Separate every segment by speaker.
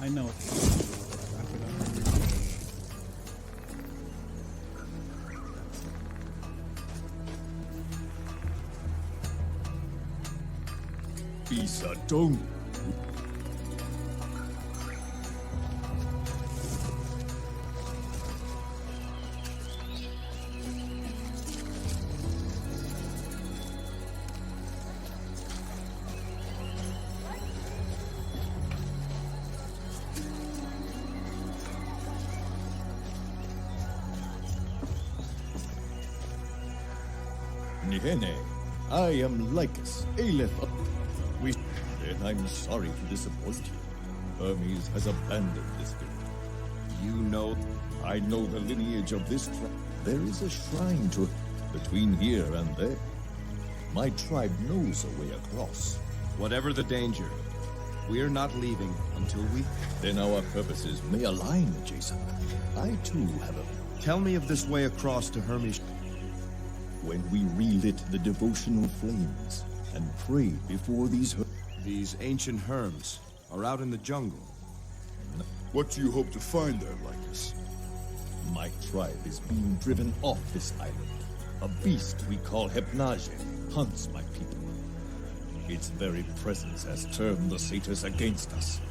Speaker 1: I know.
Speaker 2: Bisa dong. Nihene, I am Lycus, Aleph. And I'm sorry to disappoint you. Hermes has abandoned this village. You know, I know the lineage of this tribe. There is a shrine to between here and there. My tribe knows a way across.
Speaker 3: Whatever the danger, we're not leaving until we...
Speaker 2: Then our purposes may align, Jason. I too have a...
Speaker 3: Tell me of this way across to Hermes.
Speaker 2: When we relit the devotional flames and prayed before these...
Speaker 3: These ancient Herms are out in the jungle.
Speaker 4: What do you hope to find there, Lycus?
Speaker 2: My tribe is being driven off this island. A beast we call Hypnage hunts my people. Its very presence has turned the satyrs against us.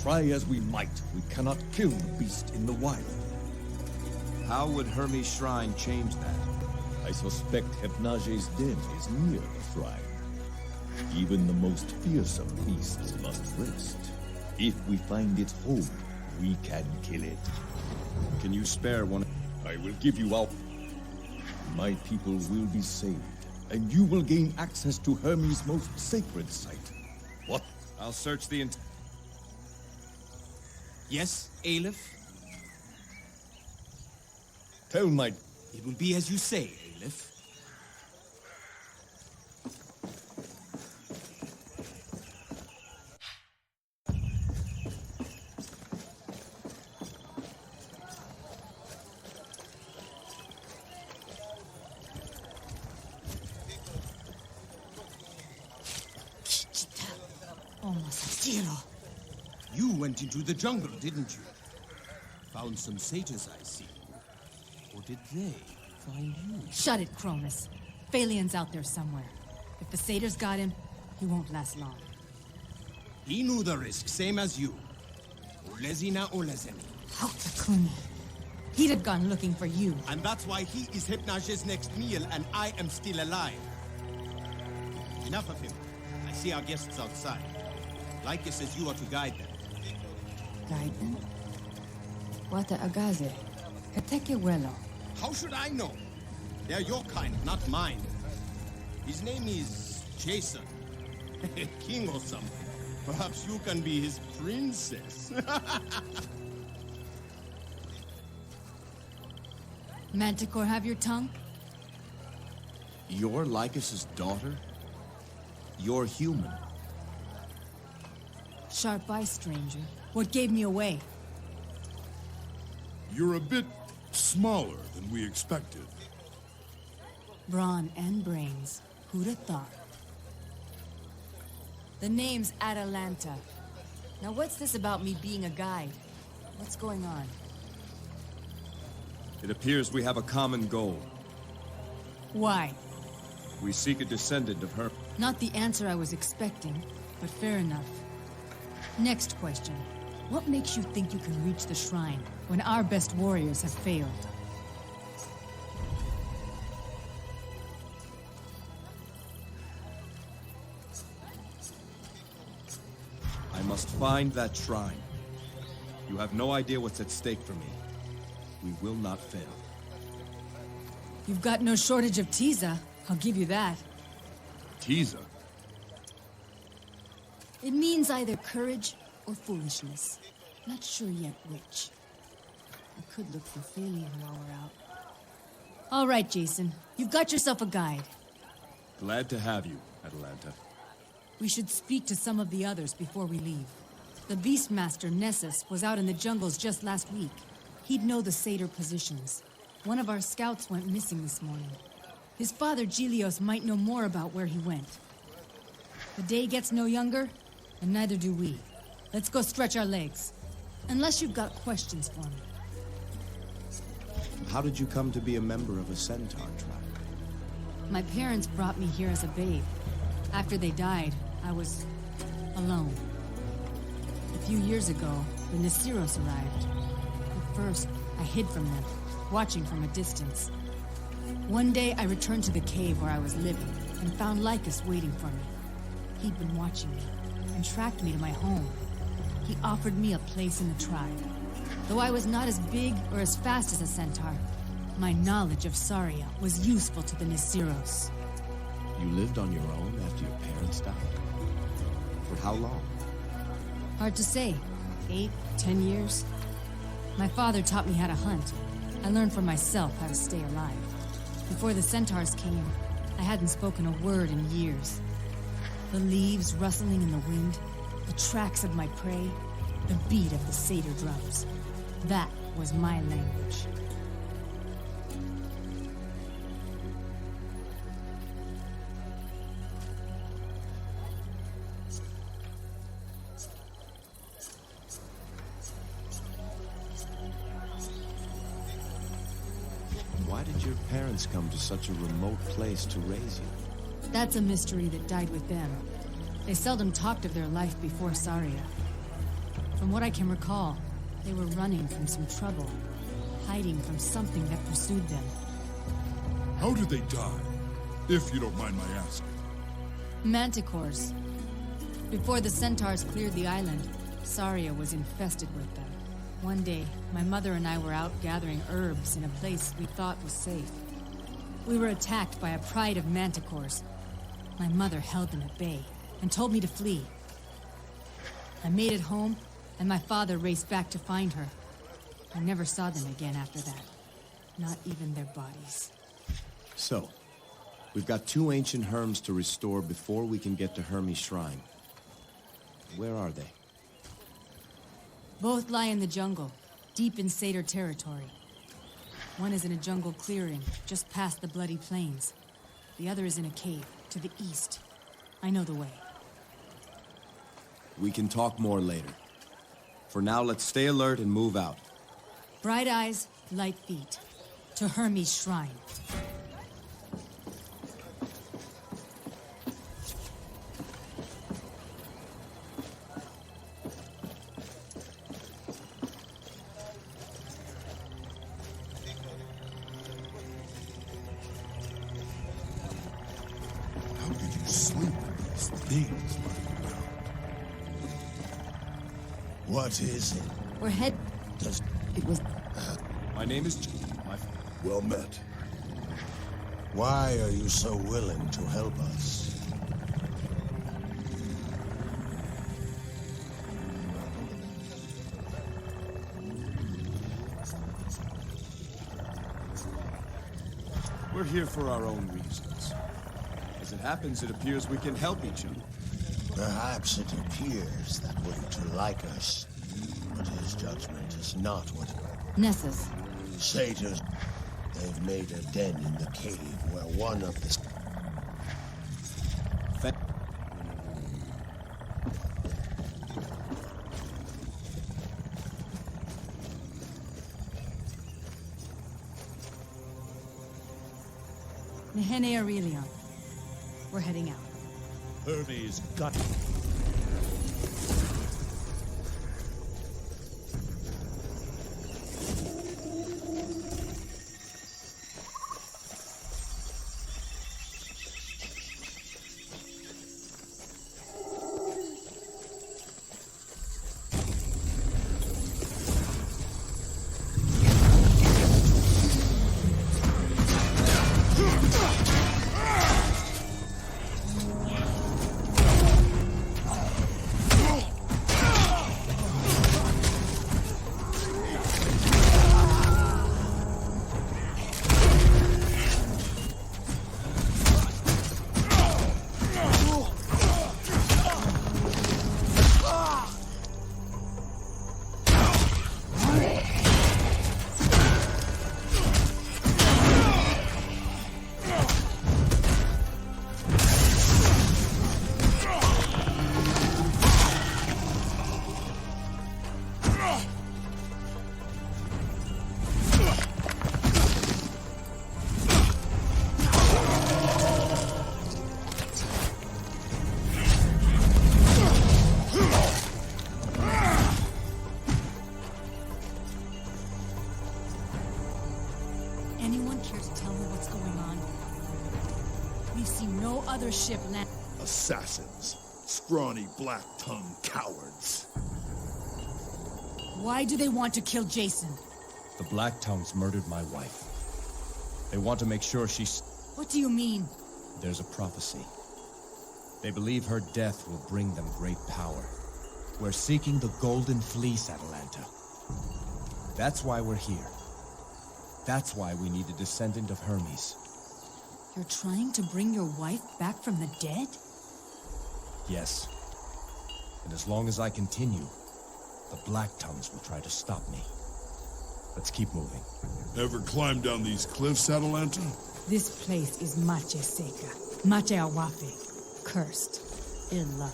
Speaker 2: Try as we might, we cannot kill the beast in the wild.
Speaker 3: How would Hermes' shrine change that?
Speaker 2: I suspect Hypnage's den is near the shrine. Even the most fearsome beasts must rest. If we find its home, we can kill it.
Speaker 3: Can you spare one?
Speaker 2: I will give you out. My people will be saved, and you will gain access to Hermes' most sacred site. What?
Speaker 3: I'll search the
Speaker 5: Yes, Aleph?
Speaker 2: Tell my...
Speaker 5: It will be as you say, Aleph. You went into the jungle, didn't you? Found some satyrs, I see. Or did they find you?
Speaker 6: Shut it, Cronus. Phalian's out there somewhere. If the satyrs got him, he won't last long.
Speaker 5: He knew the risk, same as you. Olezina Olezeni.
Speaker 6: Hakakuni. He'd have gone looking for you.
Speaker 5: And that's why he is Hypnage's next meal and I am still alive. Enough of him. I see our guests outside. Lycus says you are to guide them.
Speaker 6: Guide them? Wata agaze. Kateke welo.
Speaker 5: How should I know? They're your kind, not mine. His name is Jason. King or something. Perhaps you can be his princess.
Speaker 6: Manticore have your tongue?
Speaker 3: You're Lycus's daughter? You're human.
Speaker 6: Sharp eye, stranger. What gave me away?
Speaker 4: You're a bit smaller than we expected.
Speaker 6: Brawn and brains. Who'd have thought? The name's Atalanta. Now what's this about me being a guide? What's going on?
Speaker 3: It appears we have a common goal.
Speaker 6: Why?
Speaker 3: We seek a descendant of her.
Speaker 6: Not the answer I was expecting, but fair enough. Next question. What makes you think you can reach the shrine when our best warriors have failed?
Speaker 3: I must find that shrine. You have no idea what's at stake for me. We will not fail.
Speaker 6: You've got no shortage of Tiza, I'll give you that.
Speaker 4: Tiza?
Speaker 6: It means either courage or foolishness. Not sure yet which. I could look for Phalian while we're out. All right, Jason. You've got yourself a guide.
Speaker 3: Glad to have you, Atalanta.
Speaker 6: We should speak to some of the others before we leave. The Beastmaster, Nessus, was out in the jungles just last week. He'd know the satyr positions. One of our scouts went missing this morning. His father, Gelios, might know more about where he went. The day gets no younger, and neither do we. Let's go stretch our legs. Unless you've got questions for me.
Speaker 3: How did you come to be a member of a centaur tribe?
Speaker 6: My parents brought me here as a babe. After they died, I was alone. A few years ago, the Nasiros arrived. At first, I hid from them, watching from a distance. One day, I returned to the cave where I was living, and found Lycus waiting for me. He'd been watching me, and tracked me to my home. He offered me a place in the tribe. Though I was not as big or as fast as a centaur, my knowledge of Saria was useful to the Nasiros.
Speaker 3: You lived on your own after your parents died? For how long?
Speaker 6: Hard to say. 8, 10 years? My father taught me how to hunt. I learned for myself how to stay alive. Before the centaurs came, I hadn't spoken a word in years. The leaves rustling in the wind, the tracks of my prey, the beat of the satyr drums. That was my language.
Speaker 3: Why did your parents come to such a remote place to raise you?
Speaker 6: That's a mystery that died with them. They seldom talked of their life before Saria. From what I can recall, they were running from some trouble, hiding from something that pursued them.
Speaker 4: How did they die? If you don't mind my asking.
Speaker 6: Manticores. Before the centaurs cleared the island, Saria was infested with them. One day, my mother and I were out gathering herbs in a place we thought was safe. We were attacked by a pride of manticores. My mother held them at bay and told me to flee. I made it home, and my father raced back to find her. I never saw them again after that. Not even their bodies.
Speaker 3: So, we've got 2 ancient Herms to restore before we can get to Hermes' shrine. Where are they?
Speaker 6: Both lie in the jungle, deep in satyr territory. One is in a jungle clearing, just past the Bloody Plains. The other is in a cave, to the east. I know the way.
Speaker 3: We can talk more later. For now, let's stay alert and move out.
Speaker 6: Bright eyes, light feet. To Hermes' shrine.
Speaker 4: How did you sleep with these things lying around? What is it?
Speaker 6: We're head...
Speaker 4: Does...
Speaker 6: It was...
Speaker 3: My name is...
Speaker 4: Well met. Why are you so willing to help us?
Speaker 3: We're here for our own reasons. As it happens, it appears we can help each other.
Speaker 4: Perhaps it appears that way to Lycus, but his judgment is not what...
Speaker 6: Nessus.
Speaker 4: Satyrs, they've made a den in the cave where one of the...
Speaker 6: Nehene Aurelion. We're heading out.
Speaker 2: Hermes got it.
Speaker 6: your ship land.
Speaker 1: Assassins. Scrawny, black-tongued cowards.
Speaker 6: Why do they want to kill Jason?
Speaker 3: The Black Tongues murdered my wife. They want to make sure she's...
Speaker 6: What do you mean?
Speaker 3: There's a prophecy. They believe her death will bring them great power. We're seeking the Golden Fleece, Atalanta. That's why we're here. That's why we need a descendant of Hermes.
Speaker 6: You're trying to bring your wife back from the dead?
Speaker 3: Yes. And as long as I continue, the Black Tongues will try to stop me. Let's keep moving.
Speaker 1: Ever climb down these cliffs, Atalanta?
Speaker 6: This place is Mache Seca. Mache Awafe. Cursed. Ill luck.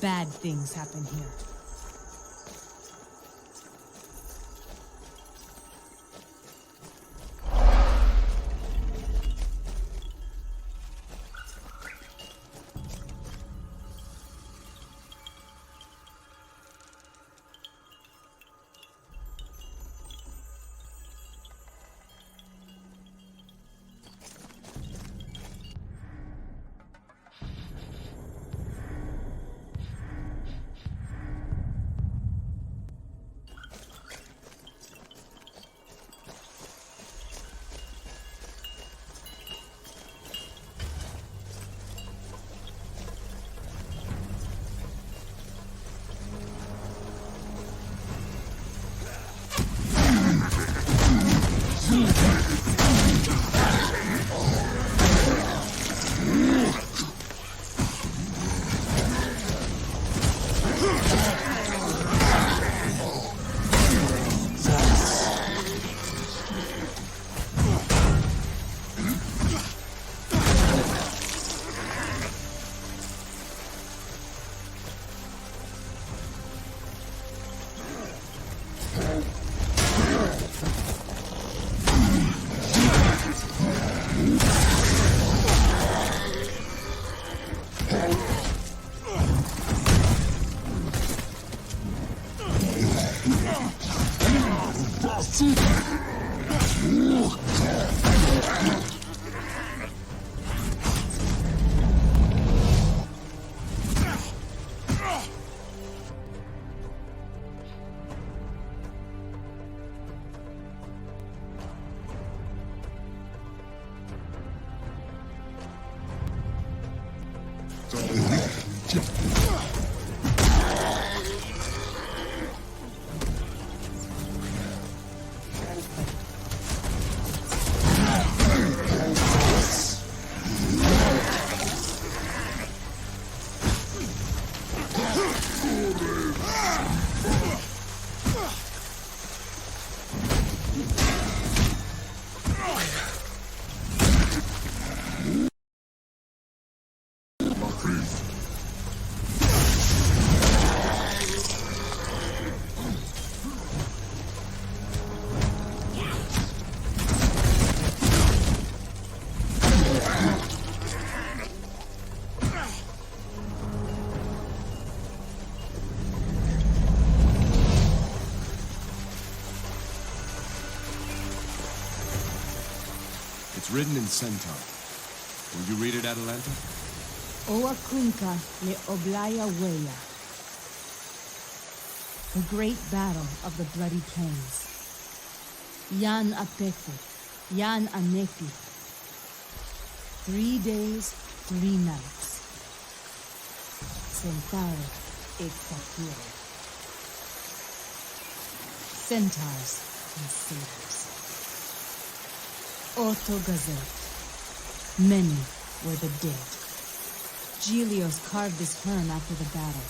Speaker 6: Bad things happen here.
Speaker 3: It's written in Centaur. Will you read it, Atalanta?
Speaker 6: Oa Quinca le Oblaya Weya. The great battle of the Bloody Plains. Yan Apefe, Yan Anepi. 3 days, 3 nights. Centaur et Saphira. Centaurs and satyrs. Otto Gazette. Many were the dead. Gelios carved this urn after the battle.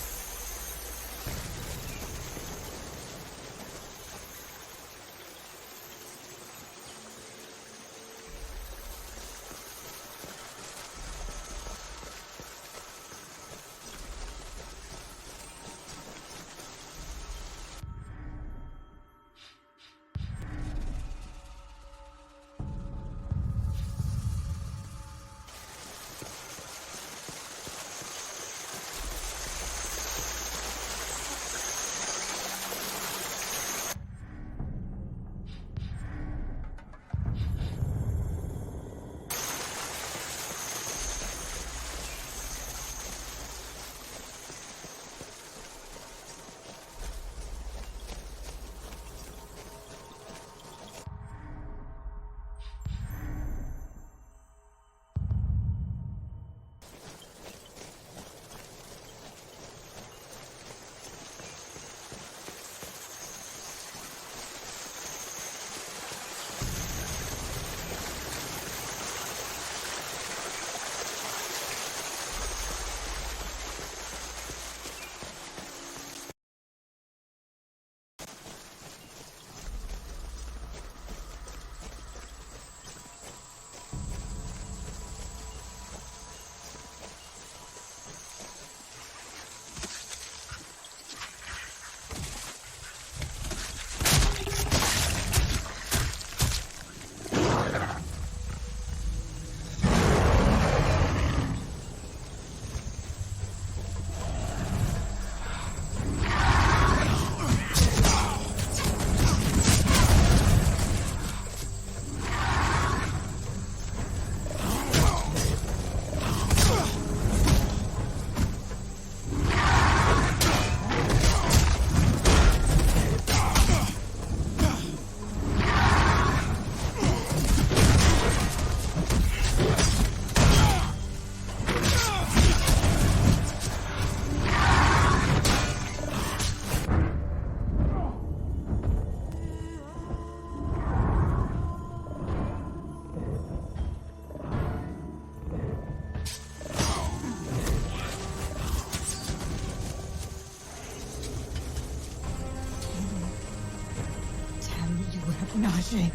Speaker 6: Menage.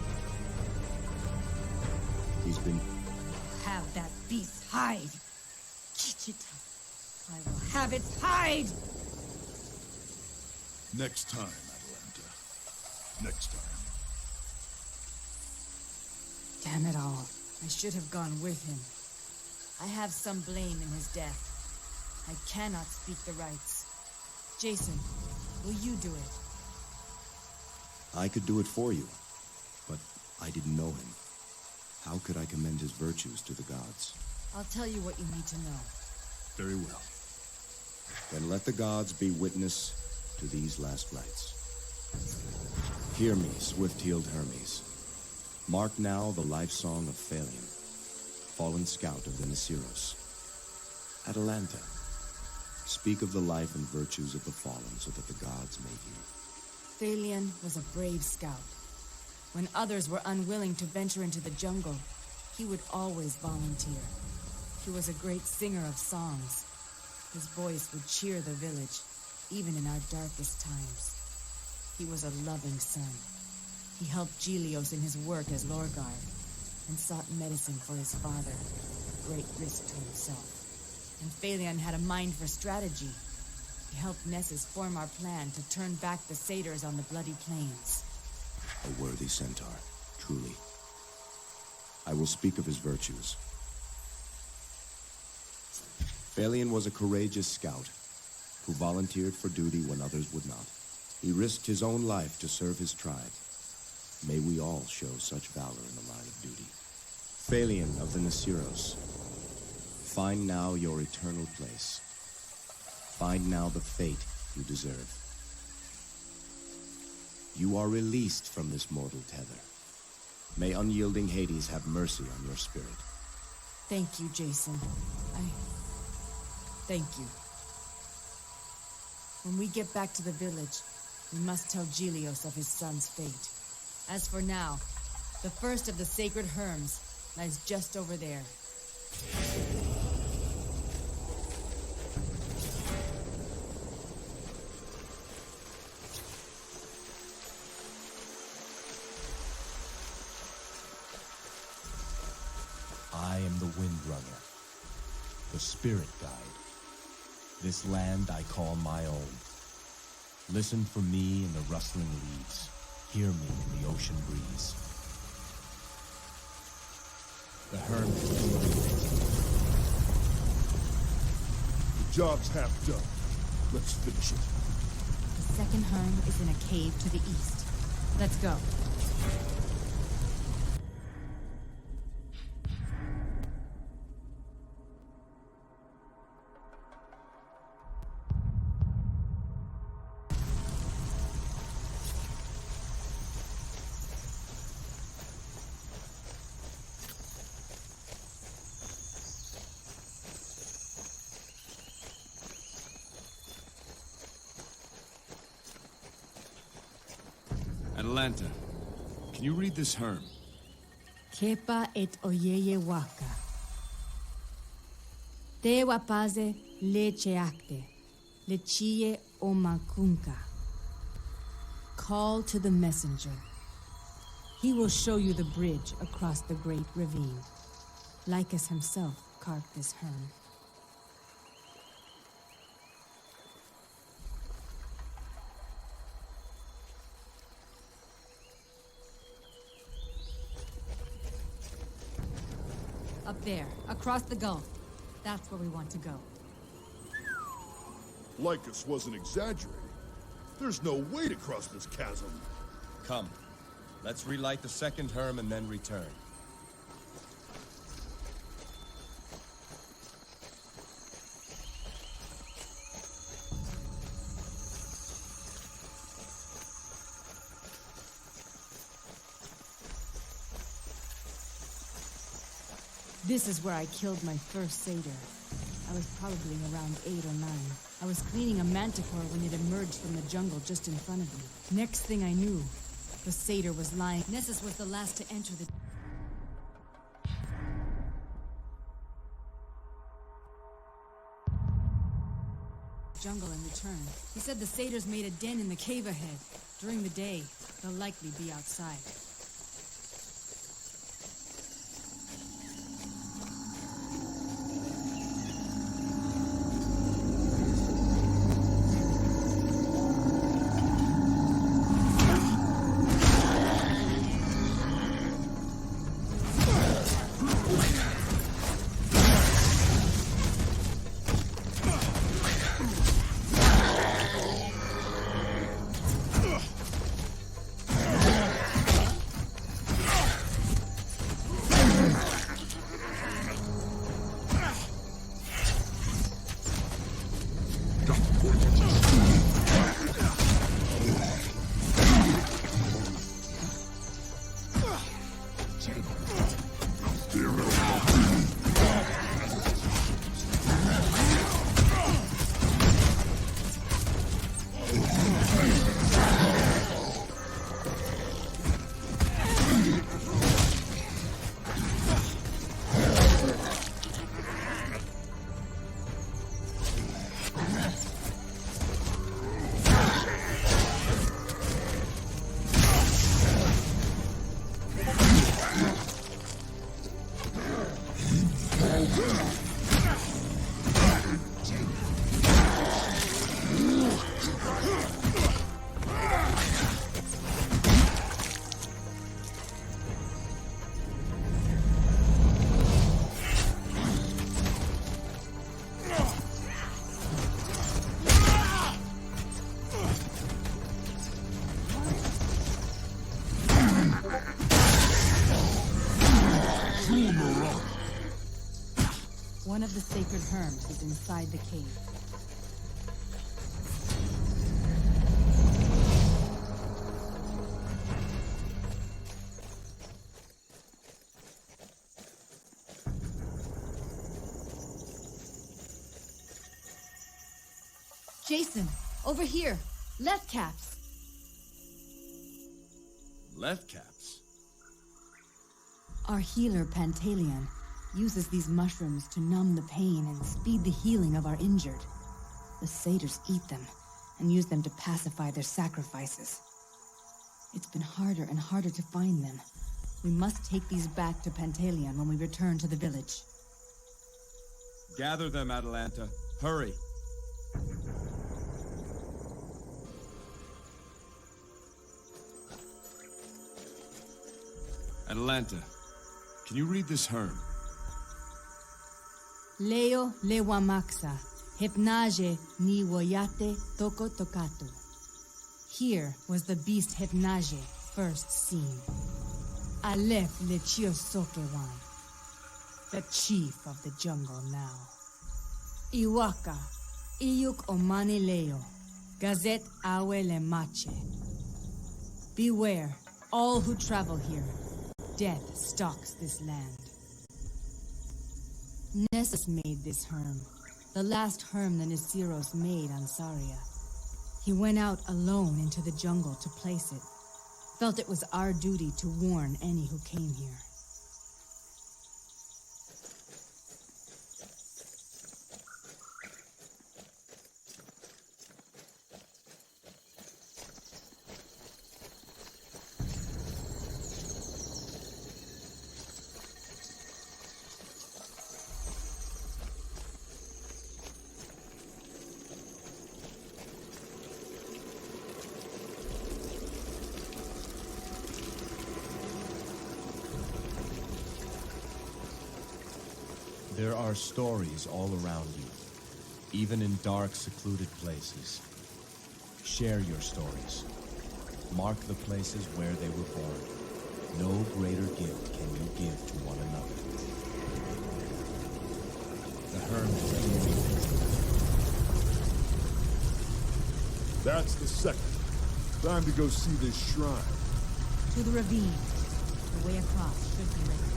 Speaker 2: He's been...
Speaker 6: Have that beast's hide. Kichita. I will have its hide!
Speaker 1: Next time, Atalanta. Next time.
Speaker 6: Damn it all. I should have gone with him. I have some blame in his death. I cannot speak the rights. Jason, will you do it?
Speaker 2: I could do it for you, but I didn't know him. How could I commend his virtues to the gods?
Speaker 6: I'll tell you what you need to know.
Speaker 1: Very well.
Speaker 2: Then let the gods be witness to these last rites. Hear me, swift-heeled Hermes. Mark now the life song of Phalion, fallen scout of the Nisiros. Atalanta, speak of the life and virtues of the fallen so that the gods may hear.
Speaker 6: Phalion was a brave scout. When others were unwilling to venture into the jungle, he would always volunteer. He was a great singer of songs. His voice would cheer the village, even in our darkest times. He was a loving son. He helped Gelios in his work as Lorguard, and sought medicine for his father, at great risk to himself. And Phalion had a mind for strategy. He helped Nessus form our plan to turn back the satyrs on the bloody plains.
Speaker 2: A worthy centaur, truly. I will speak of his virtues. Phalion was a courageous scout who volunteered for duty when others would not. He risked his own life to serve his tribe. May we all show such valor in the line of duty. Phalion of the Nisiros, find now your eternal place. Find now the fate you deserve. You are released from this mortal tether. May unyielding Hades have mercy on your spirit.
Speaker 6: Thank you, Jason. Thank you. When we get back to the village, we must tell Gelios of his son's fate. As for now, the first of the sacred Herms lies just over there.
Speaker 3: I am the Windrunner, the spirit guide. This land I call my own. Listen for me in the rustling leaves. Hear me in the ocean breeze. The Herm is moving.
Speaker 1: The job's half done. Let's finish it.
Speaker 6: The second Herm is in a cave to the east. Let's go.
Speaker 3: Atalanta, can you read this Herm?
Speaker 6: Kepa et oyeye waka. Te wapaze lecheakte. Lechie omakunka. Call to the messenger. He will show you the bridge across the great ravine. Lycus himself carved this Herm. Up there, across the gulf. That's where we want to go.
Speaker 1: Lycus wasn't exaggerating. There's no way to cross this chasm.
Speaker 3: Come, let's relight the second Herm and then return.
Speaker 6: This is where I killed my first satyr. I was probably around 8 or 9. I was cleaning a manticore when it emerged from the jungle just in front of me. Next thing I knew, the satyr was lying. Nessus was the last to enter the jungle and return. He said the satyrs made a den in the cave ahead. During the day, they'll likely be outside. One of the sacred herms is inside the cave. Jason, over here. Left caps.
Speaker 2: Left caps?
Speaker 6: Our healer, Pantaleon, uses these mushrooms to numb the pain and speed the healing of our injured. The satyrs eat them and use them to pacify their sacrifices. It's been harder and harder to find them. We must take these back to Pantaleon when we return to the village.
Speaker 3: Gather them, Atalanta. Hurry. Atalanta, can you read this herm?
Speaker 6: Leo lewamaxa, hypnage ni woyate toko tokatu. Here was the beast Hypnage first seen. Aleph lechiosokewan, the chief of the jungle now. Iwaka, iyuk omani leo, gazet awe lemache. Beware, all who travel here. Death stalks this land. Nessus made this herm, the last herm the Nisiros made on Saria. He went out alone into the jungle to place it. Felt it was our duty to warn any who came here.
Speaker 3: There are stories all around you, even in dark, secluded places. Share your stories. Mark the places where they were born. No greater gift can you give to one another. The herm is
Speaker 1: That's the second. Time to go see this shrine.
Speaker 6: To the ravine. The way across should be ready.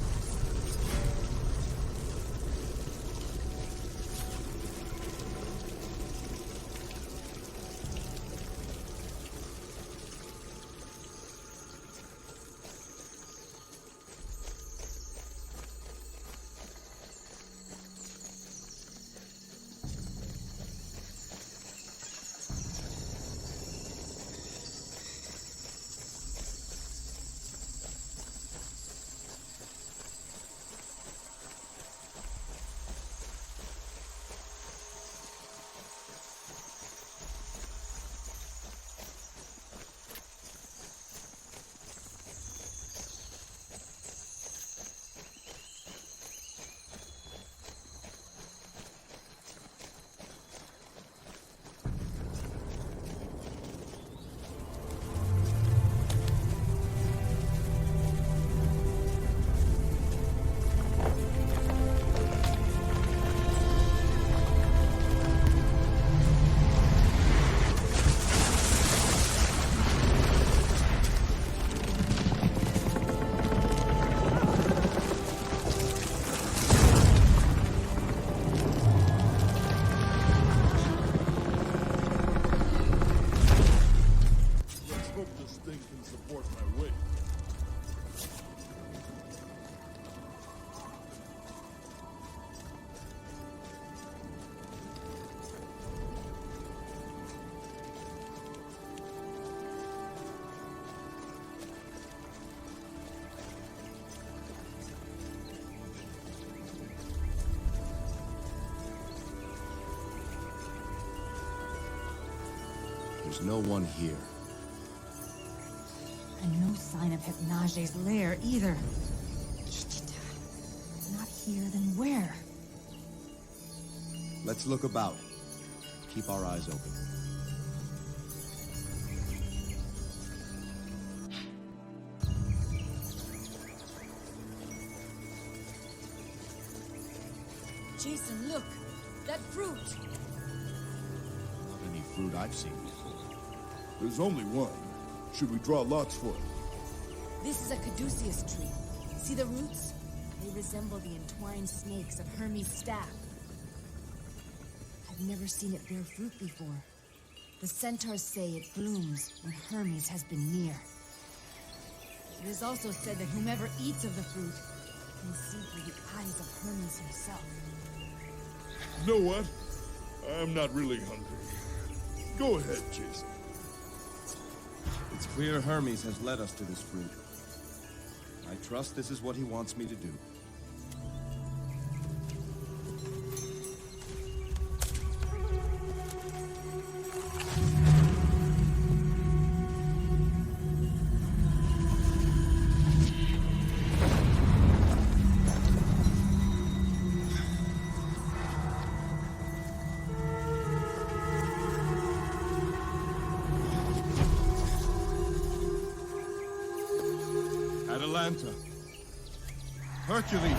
Speaker 1: support my weight.
Speaker 4: There's no one here.
Speaker 6: And no sign of Hypnage's lair either. Not here, then where?
Speaker 3: Let's look about. Keep our eyes open.
Speaker 6: Jason, look! That fruit!
Speaker 3: Not any fruit I've seen before.
Speaker 1: There's only one. Should we draw lots for it?
Speaker 6: This is a caduceus tree. See the roots? They resemble the entwined snakes of Hermes' staff. I've never seen it bear fruit before. The centaurs say it blooms when Hermes has been near. It is also said that whomever eats of the fruit can see through the eyes of Hermes himself.
Speaker 1: You know what? I'm not really hungry. Go ahead, Jason.
Speaker 3: It's clear Hermes has led us to this fruit. I trust this is what he wants me to do.
Speaker 5: Atalanta. Hercules.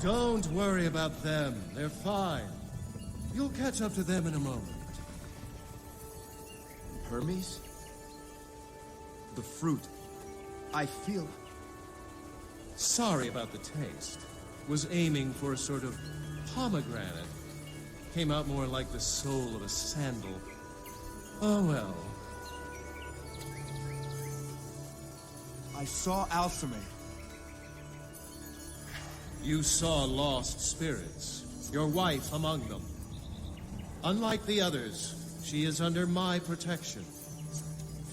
Speaker 7: Don't worry about them. They're fine. You'll catch up to them in a moment.
Speaker 3: Hermes? The fruit. I feel...
Speaker 7: Sorry about the taste. Was aiming for a sort of pomegranate. Came out more like the sole of a sandal. Oh well.
Speaker 3: I saw Alcime.
Speaker 7: You saw lost spirits. Your wife among them. Unlike the others, she is under my protection.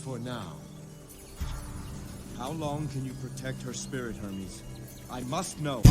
Speaker 7: For now.
Speaker 3: How long can you protect her spirit, Hermes? I must know.